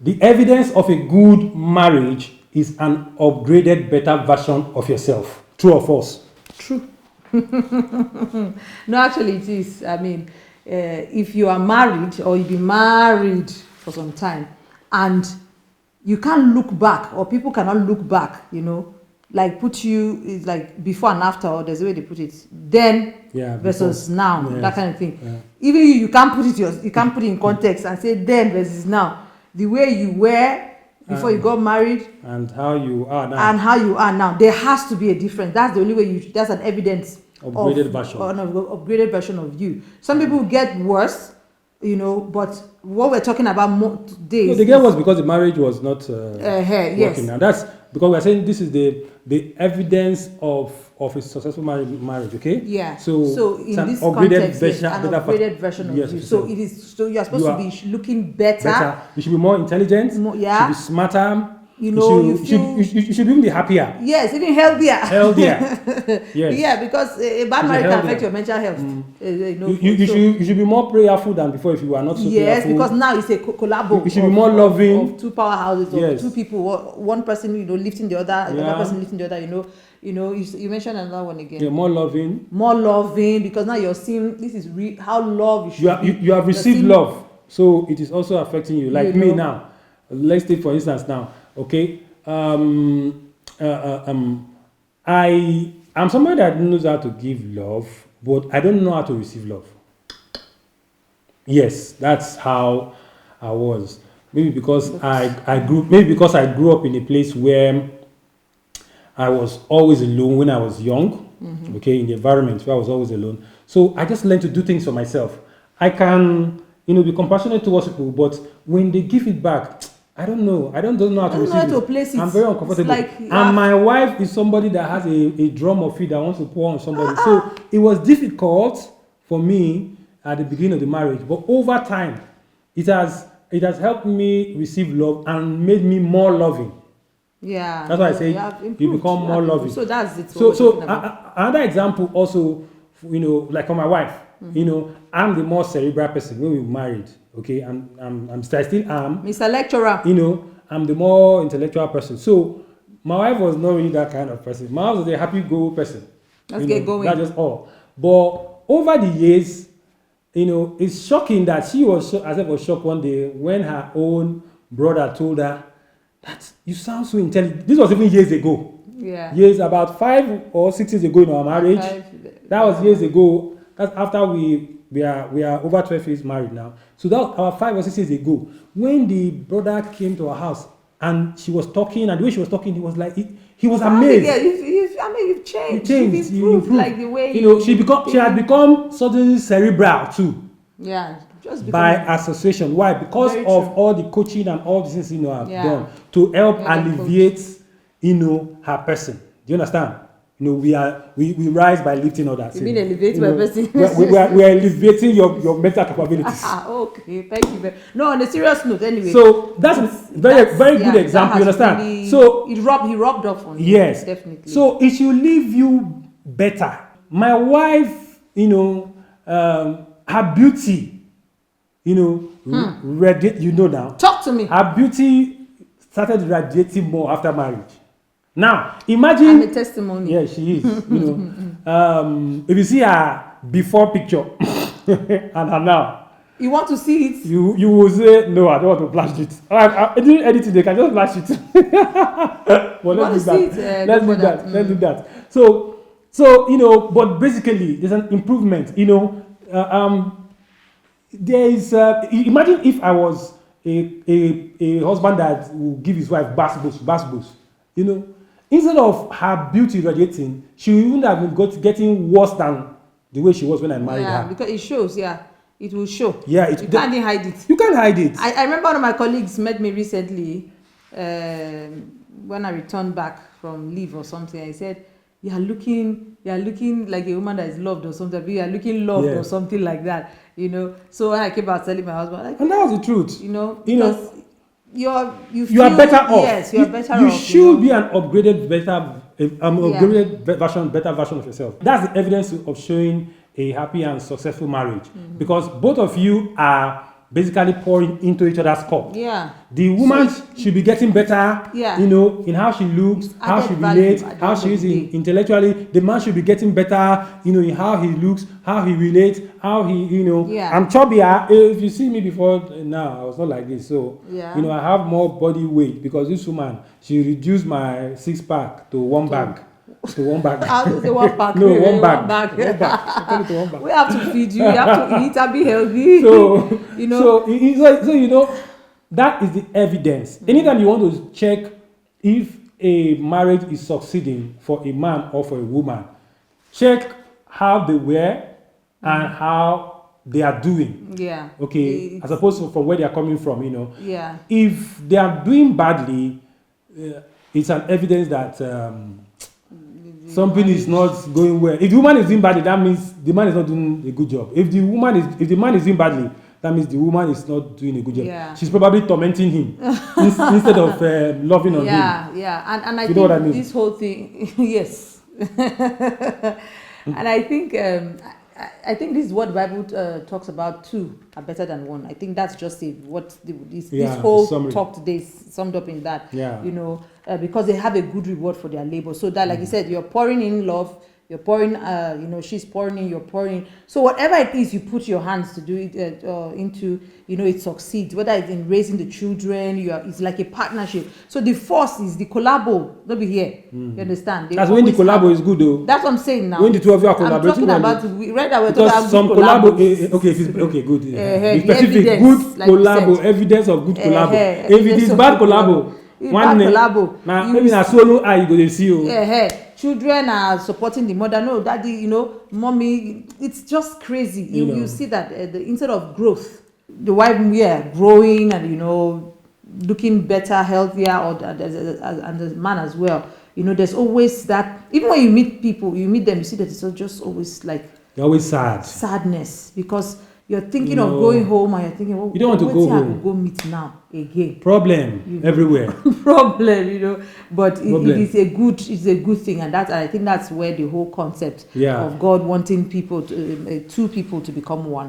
The evidence of a good marriage is an upgraded, better version of yourself. True or false? True. No, actually it is. I mean, if you are married or you've been married for some time and you can't look back, or people cannot look back, you know, like put you is like before and after, or there's a way they put it, then versus now, that kind of thing. Even you can't put it you can't put it in context and say then versus now. The way you were before you got married and how you are now, there has to be a difference. That's the only way that's an evidence upgraded version. An upgraded version of you. Some people get worse, you know, but what we're talking about more today they get worse because the marriage was not yes. working. And that's because we're saying this is the evidence of a successful marriage, okay? Yeah. So in this context, an upgraded version of you. So it is. So you are supposed to be looking better. You should be more intelligent. You should be smarter. You know, you should even be happier. Yes, even healthier. Yes. Yeah, because a bad marriage can affect your mental health. You should be more prayerful than before if you are not so prayerful. Yes, because now it's a collabo. You should be more loving. Of two powerhouses, of two people, one person, you know, lifting the other, another person lifting the other, you know, you mentioned another one again. Yeah, more loving. More loving, because now you're seeing this is how love should be. You have received love, so it is also affecting you. Like me now. Let's take for instance now. Okay, I'm somebody that knows how to give love, but I don't know how to receive love. Yes, that's how I was. Maybe because I grew up in a place where I was always alone when I was young. Okay, in the environment where I was always alone. So I just learned to do things for myself. I can, be compassionate towards people, but when they give it back, I don't know. I don't know how to receive it. Place it. I'm very uncomfortable. And my wife is somebody that has a drum of it that wants to pour on somebody. So it was difficult for me at the beginning of the marriage, but over time, it has helped me receive love and made me more loving. Yeah. That's why I say you become more loving. So that's it. So another example also, like for my wife, I'm the more cerebral person when we married. Okay, I still am. Mr. Lecturer. I'm the more intellectual person. So my wife was not really that kind of person. My wife was a happy-go person. Let's get going. That's just all. But over the years, it's shocking that she was shocked one day when her own brother told her that you sound so intelligent. This was even years ago. Yeah. Years, about 5 or 6 years ago in our marriage. That was years ago. That's after we are over 12 years married now. So that was about 5 or 6 years ago when the brother came to our house and she was talking, and the way she was talking, he was like he was amazed. Yeah, you've changed. You've improved. Like the way she had become suddenly cerebral too. Yeah, just by association. Why? Because of all the coaching and all the things I've done to help alleviate her person. Do you understand? We rise by lifting others. You mean elevate my person? We are elevating your mental capabilities. Okay, thank you. No, on a serious note, anyway. So that's a very good example. You understand? Really, so he rubbed off on you. Yes, definitely. So it should leave you better. My wife, her beauty, now. Talk to me. Her beauty started radiating more after marriage. Now, imagine. I'm a testimony. Yeah, she is. If you see her before picture and her now. You want to see it? You will say, no, I don't want to flash it. I didn't edit it, they can just flash it. Well, let's do that. Let's do that. So, but basically, there's an improvement. There is, imagine if I was a husband that will give his wife bass. Instead of her beauty radiating, she wouldn't have been getting worse than the way she was when I married her. Yeah, because it shows, it will show. Yeah, you can't hide it. You can't hide it. I remember one of my colleagues met me recently when I returned back from leave or something. I said, you are looking like a woman that is loved or something. You are looking loved or something like that. So when I came out telling my husband, and that was the truth. Because you are better off. Yes, you are better off. You should be an upgraded, better version of yourself. That's the evidence of showing a happy and successful marriage, because both of you are basically pouring into each other's cup. Yeah. The woman should be getting better, Yeah. you know, in how she looks, how she added value relates, at the how end she of is the day. intellectually. The man should be getting better, you know, in how he looks, how he relates, how he, you know. Yeah. I'm chubbier. If you see me before now, I was not like this. So, Yeah. you know, I have more body weight because this woman, she reduced my 6-pack to one bag. To one bag. How to say one pack? No, one bag. One bag. One bag. I tell it to one bag. We have to feed you. You have to eat and be healthy. So, you know. so you know, that is the evidence. Anytime you want to check if a marriage is succeeding for a man or for a woman, check how they were and how they are doing. Yeah. Okay, as opposed to from where they are coming from, you know. Yeah. If they are doing badly, it's an evidence that something is not going well. If the woman is doing badly, that means the man is not doing a good job. If the man is doing badly, that means the woman is not doing a good job. Yeah. She's probably tormenting him instead of loving on him. Yeah. And I You think know what I mean? this whole thing, yes. And I think this is what the Bible talks about. Two are better than one. I think that's just this whole summary. talk today is summed up in that. Yeah. You know, because they have a good reward for their labor. So that, like you said, you're pouring in love. You're pouring, you know, she's pouring in, you're pouring. So whatever it is you put your hands to do it into, you know, it succeeds. Whether it's in raising the children, it's like a partnership. So the force is the collabo. Don't be here. You understand? That's when the collabo is good, though. That's what I'm saying now. When the two of you are collaborating. I'm talking about right now. We're talking Because about some good collabo, okay, good. Be specific, evidence, good like you collabo, said. evidence of good collabo. If it Evidence is of bad good collabo, If one bad collabo, now you maybe na solo eye you go dey see o. Children are supporting the mother. No, daddy, you know, mommy. It's just crazy. You see that instead of growth, the wife growing and, you know, looking better, healthier, and the man as well. You know, there's always that. Even when you meet people, you meet them, you see that it's just always like They're always sad. Sadness, because you're thinking of going home and you're thinking, well, you don't want to go home. Go meet now again. Problem everywhere. Problem, you know. But it is a good thing, and I think that's where the whole concept of God wanting people two people to become one.